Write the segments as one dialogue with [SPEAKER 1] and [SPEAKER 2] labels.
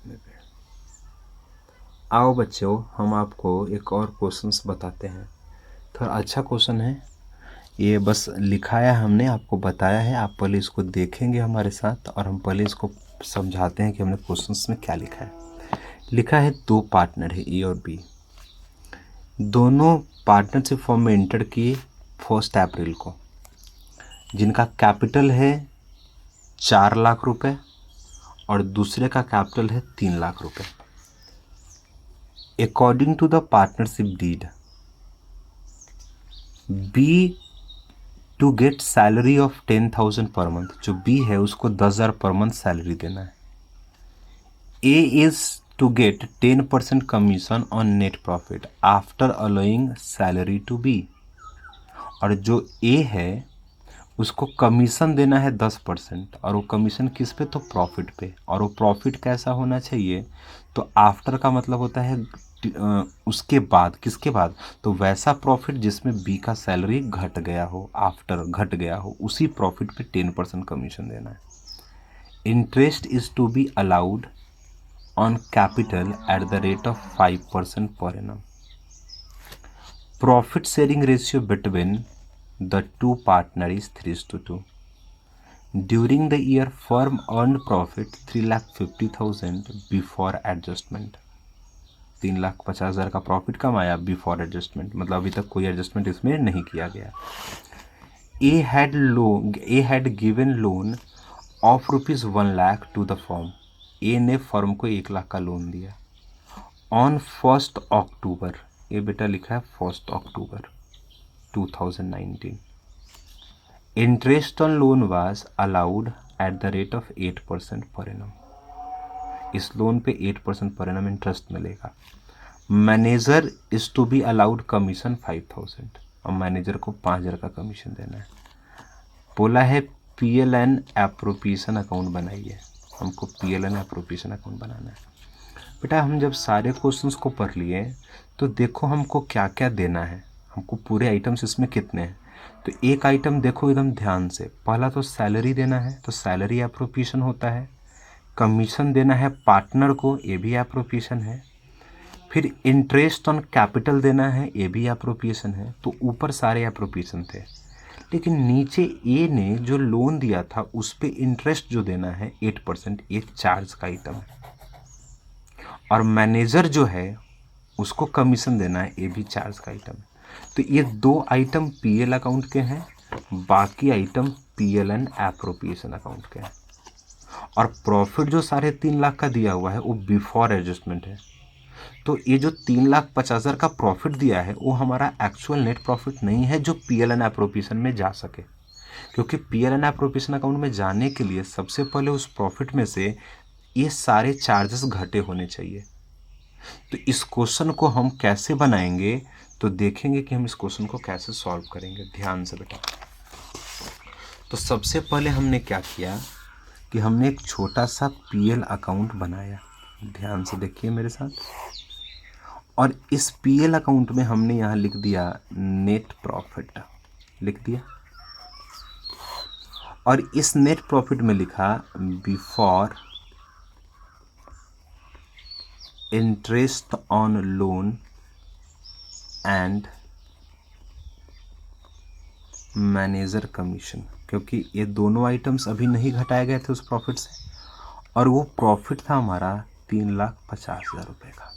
[SPEAKER 1] लिखने पे। आओ बच्चों, हम आपको एक और क्वेश्चंस बताते हैं। थोड़ा अच्छा क्वेश्चन है ये, बस लिखा है हमने, आपको बताया है। आप पहले इसको देखेंगे हमारे साथ और हम पहले इसको समझाते हैं कि हमने क्वेश्चंस में क्या लिखा है। लिखा है दो पार्टनर है ए और बी, दोनों पार्टनरशिप फॉर्म में एंटर किए 1 अप्रैल को, जिनका कैपिटल है 4 लाख रुपए और दूसरे का कैपिटल है 3 लाख रुपए। According to the partnership deed, B to get salary of 10,000 per month, जो बी है उसको 10,000 पर मंथ सैलरी देना है। A is to get 10% commission on net profit after allowing salary to be, और जो ए है उसको कमीशन देना है 10%, और वो कमीशन किस पे, तो प्रॉफिट पे। और वो प्रॉफिट कैसा होना चाहिए, तो आफ्टर का मतलब होता है उसके बाद, किसके बाद, तो वैसा प्रॉफिट जिसमें बी का सैलरी घट गया हो, आफ्टर घट गया हो, उसी प्रॉफिट पे 10% कमीशन देना है। Interest is to be allowed on capital at the rate of 5% per annum. Profit sharing ratio between the two partner is 3:2. During the year, firm earned profit 3,50,000 before adjustment. 3,50,000 का profit कमाया before adjustment, मतलब अभी तक कोई adjustment इसमें नहीं किया गया। A had given loan of ₹1 lakh to the firm. A ने फर्म को 1 लाख का लोन दिया। ऑन 1 अक्टूबर, ये बेटा लिखा है 1 October 2019, interest on loan was allowed at the rate of 8% per annum. इस लोन पे 8% पर एनम इंटरेस्ट मिलेगा। Manager is to be allowed commission 5,000, और मैनेजर को 5,000 का कमीशन देना है। बोला है PLN एप्रोप्रिएशन अकाउंट बनाइए, हमको PLN एप्रोप्रिएशन अकाउंट बनाना है। बेटा हम जब सारे क्वेश्चंस को पढ़ लिए तो देखो हमको क्या क्या देना है, हमको पूरे आइटम्स इसमें कितने हैं। तो एक आइटम देखो एकदम ध्यान से, पहला तो सैलरी देना है, तो सैलरी एप्रोप्रिएशन होता है। कमीशन देना है पार्टनर को, ये भी एप्रोप्रिएशन है। फिर इंटरेस्ट ऑन कैपिटल देना है, ये भी एप्रोप्रिएशन है। तो ऊपर सारे एप्रोप्रिएशन थे, लेकिन नीचे ए ने जो लोन दिया था उस पर इंटरेस्ट जो देना है 8%, ये चार्ज का आइटम है। और मैनेजर जो है उसको कमीशन देना है, ये भी चार्ज का आइटम है। तो ये 2 आइटम PL अकाउंट के हैं, बाकी आइटम PLN एप्रोप्रिएशन अकाउंट के हैं। और प्रॉफिट जो 3.5 लाख का दिया हुआ है वो बिफोर एडजस्टमेंट है। तो ये जो 3,50,000 का प्रॉफिट दिया है वो हमारा एक्चुअल नेट प्रॉफिट नहीं है जो PLN एप्रोप्रिएशन में जा सके, क्योंकि PLN एप्रोप्रिएशन अकाउंट में जाने के लिए सबसे पहले उस प्रॉफिट में से ये सारे चार्जेस घटे होने चाहिए। तो इस क्वेश्चन को हम कैसे बनाएंगे, तो देखेंगे कि हम इस क्वेश्चन को कैसे सॉल्व करेंगे। ध्यान से बेटा, तो सबसे पहले हमने क्या किया कि हमने एक छोटा सा PL अकाउंट बनाया। ध्यान से देखिए मेरे साथ, और इस PL अकाउंट में हमने यहाँ लिख दिया नेट प्रॉफिट, लिख दिया। और इस नेट प्रॉफिट में लिखा before interest on loan and manager commission, क्योंकि ये दोनों आइटम्स अभी नहीं घटाए गए थे उस प्रॉफिट से, और वो प्रॉफिट था हमारा 3,50,000 रुपये का।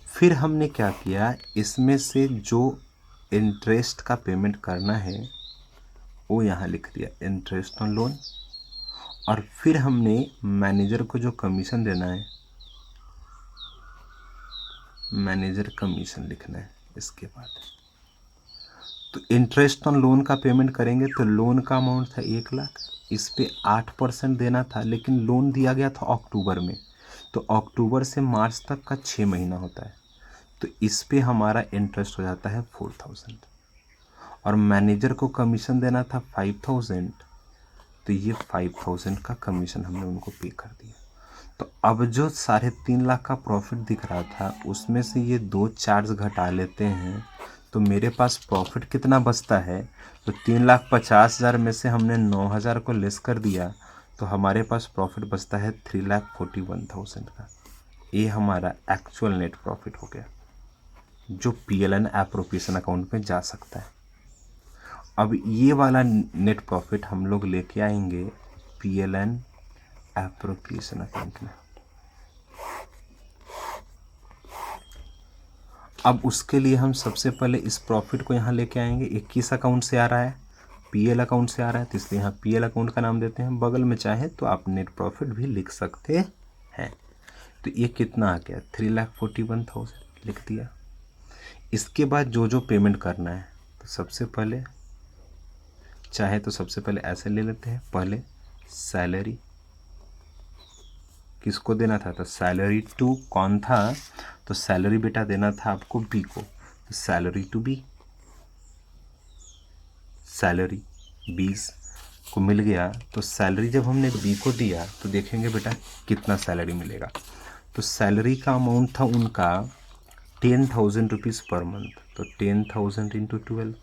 [SPEAKER 1] फिर हमने क्या किया, इसमें से जो इंटरेस्ट का पेमेंट करना है वो यहाँ लिख दिया, इंटरेस्ट ऑन लोन। और फिर हमने मैनेजर को जो कमीशन देना है, मैनेजर कमीशन लिखना है इसके बाद। तो इंटरेस्ट ऑन लोन का पेमेंट करेंगे तो लोन का अमाउंट था 1 लाख, इस पे 8% देना था, लेकिन लोन दिया गया था अक्टूबर में, तो अक्टूबर से मार्च तक का 6 महीना होता है, तो इस पे हमारा इंटरेस्ट हो जाता है 4,000। और मैनेजर को कमीशन देना था 5,000, तो ये 5,000 का कमीशन हमने उनको पे कर दिया। तो अब जो 3.5 लाख का प्रॉफिट दिख रहा था उसमें से ये 2 चार्ज घटा लेते हैं, तो मेरे पास प्रॉफिट कितना बचता है, तो 3,50,000 में से हमने 9,000 को लेस कर दिया, तो हमारे पास प्रॉफिट बचता है 3,41,000 का। ये हमारा एक्चुअल नेट प्रॉफिट हो गया जो PLN एप्रोप्रिएशन अकाउंट में जा सकता है। अब ये वाला नेट प्रॉफिट हम लोग लेके आएंगे PLN एप्रोप्रिएशन अकाउंट में। अब उसके लिए हम सबसे पहले इस प्रॉफिट को यहाँ लेके आएंगे। 21 अकाउंट से आ रहा है, PL अकाउंट से आ रहा है, तो इसलिए यहाँ PL अकाउंट का नाम देते हैं। बगल में चाहे तो आप नेट प्रॉफिट भी लिख सकते हैं। तो ये कितना आ गया, 3,41,000 लिख दिया। इसके बाद जो जो पेमेंट करना है, तो सबसे पहले चाहे तो सबसे पहले ऐसे ले लेते हैं। पहले सैलरी किसको देना था, तो सैलरी टू कौन था, तो सैलरी बेटा देना था आपको बी को, तो सैलरी टू बी, सैलरी 20 को मिल गया। तो सैलरी जब हमने बी को दिया तो देखेंगे बेटा कितना सैलरी मिलेगा। तो सैलरी का अमाउंट था उनका 10,000 रुपीज़ पर मंथ, तो 10,000 इंटू 12,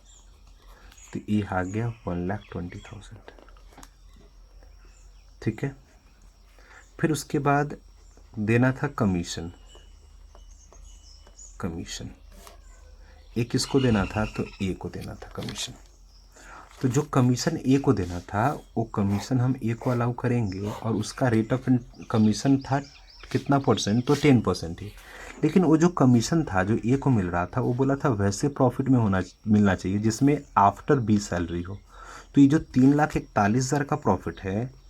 [SPEAKER 1] तो ये आ गया 1,20,000। ठीक है। फिर उसके बाद देना था कमीशन। कमीशन ए किसको देना था, तो ए को देना था कमीशन। तो जो कमीशन ए को देना था वो कमीशन हम ए को अलाउ करेंगे, और उसका रेट ऑफ कमीशन था कितना परसेंट, तो 10% ही। लेकिन वो जो कमीशन था जो ए को मिल रहा था, वो बोला था वैसे प्रॉफिट में मिलना चाहिए जिसमें आफ्टर बी सैलरी हो। तो ये जो 3,41,000 का प्रॉफिट है,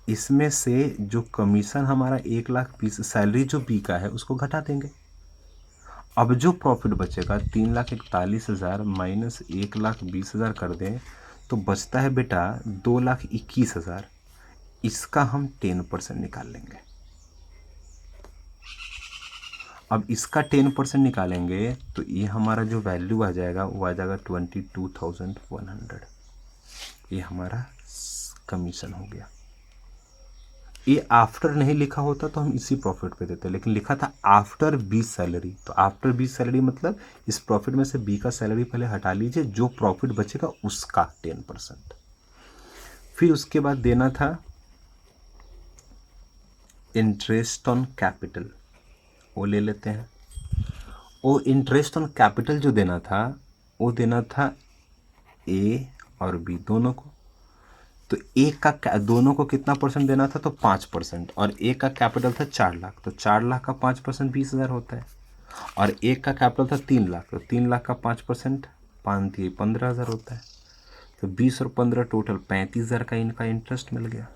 [SPEAKER 1] इसमें से जो कमीशन हमारा 1,20,000 सैलरी जो बी का है उसको घटा देंगे। अब जो प्रॉफिट बचेगा 3,41,000 माइनस 1,20,000 कर दें तो बचता है बेटा 2,21,000। इसका हम 10% निकाल लेंगे। अब इसका 10% निकालेंगे तो ये हमारा जो वैल्यू आ जाएगा वो आ जाएगा 22,100। ये हमारा कमीशन हो गया। ये आफ्टर नहीं लिखा होता तो हम इसी प्रॉफिट पे देते, लेकिन लिखा था आफ्टर बी सैलरी। तो आफ्टर बी सैलरी मतलब इस प्रॉफिट में से बी का सैलरी पहले हटा लीजिए, जो प्रॉफिट बचेगा उसका 10%। फिर उसके बाद देना था इंटरेस्ट ऑन कैपिटल, वो ले लेते हैं। वो इंटरेस्ट ऑन कैपिटल जो देना था वो देना था ए और बी दोनों को। तो एक का दोनों को कितना परसेंट देना था, तो 5%, और एक का कैपिटल था 4 लाख, तो 4 लाख का 5% 20,000 होता है। और एक का कैपिटल था 3 लाख, तो 3 लाख का 5% 15,000 होता है। तो 20 और 15 टोटल 35,000 का इनका इंटरेस्ट मिल गया।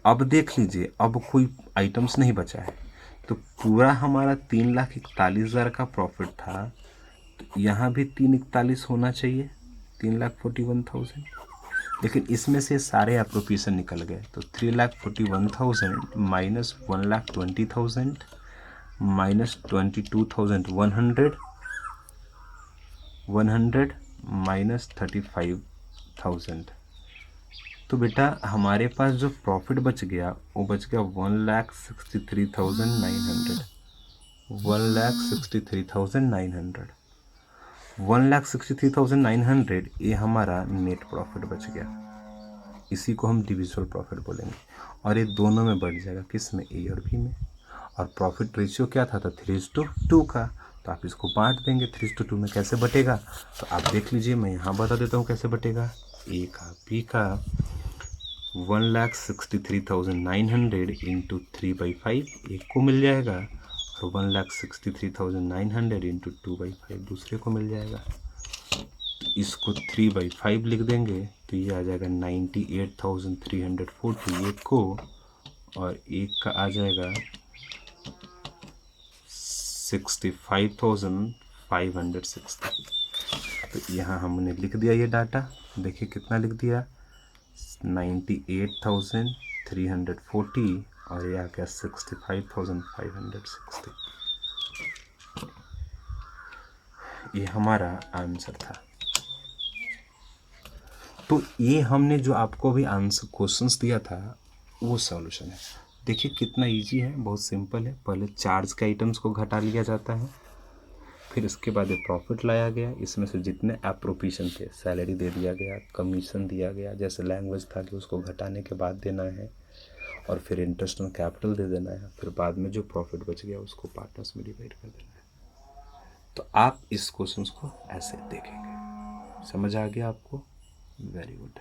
[SPEAKER 1] अब देख लीजिए, अब कोई आइटम्स नहीं बचा है, तो पूरा हमारा 3,41,000 का प्रॉफिट था, तो यहाँ भी 3,41 होना चाहिए, 3,41,000। लेकिन इसमें से सारे एप्रोप्रिएशन निकल गए, तो 3,41,000 माइनस 1,20,000 माइनस 22,100 100 माइनस 35,000। तो बेटा हमारे पास जो प्रॉफिट बच गया वो बच गया 1,63,900। 1,63,900 1,63,900 ये हमारा नेट प्रॉफिट बच गया। इसी को हम डिविजिबल प्रॉफिट बोलेंगे, और ये दोनों में बढ़ जाएगा, किस में, ए और बी में। और प्रॉफिट रेशियो क्या था, तो 3:2 का, तो आप इसको बांट देंगे। 3:2 में कैसे बटेगा, तो आप देख लीजिए, मैं यहाँ बता देता हूँ कैसे बटेगा। ए का बी का 1,63,900 इंटू 3/5 एक को मिल जाएगा, और 1,63,900 इंटू 2/5 दूसरे को मिल जाएगा। इसको 3/5 लिख देंगे तो ये आ जाएगा 98,340 एक को, और एक का आ जाएगा 65,560। तो यहाँ हमने लिख दिया ये डाटा, देखिए कितना लिख दिया, 98,340 और ये आ गया 65,560। ये हमारा आंसर था। तो ये हमने जो आपको भी आंसर क्वेश्चंस दिया था वो सॉल्यूशन है। देखिए कितना इजी है, बहुत सिंपल है। पहले चार्ज के आइटम्स को घटा लिया जाता है, फिर इसके बाद ये प्रॉफिट लाया गया, इसमें से जितने एप्रोप्रिएशन थे, सैलरी दे दिया गया, कमीशन दिया गया, जैसे लैंग्वेज था कि उसको घटाने के बाद देना है, और फिर इंटरेस्ट ऑन कैपिटल दे देना है, फिर बाद में जो प्रॉफिट बच गया उसको पार्टनर्स में डिवाइड कर देना है। तो आप इस क्वेश्चन को ऐसे देखेंगे। समझ आ गया आपको? Very good.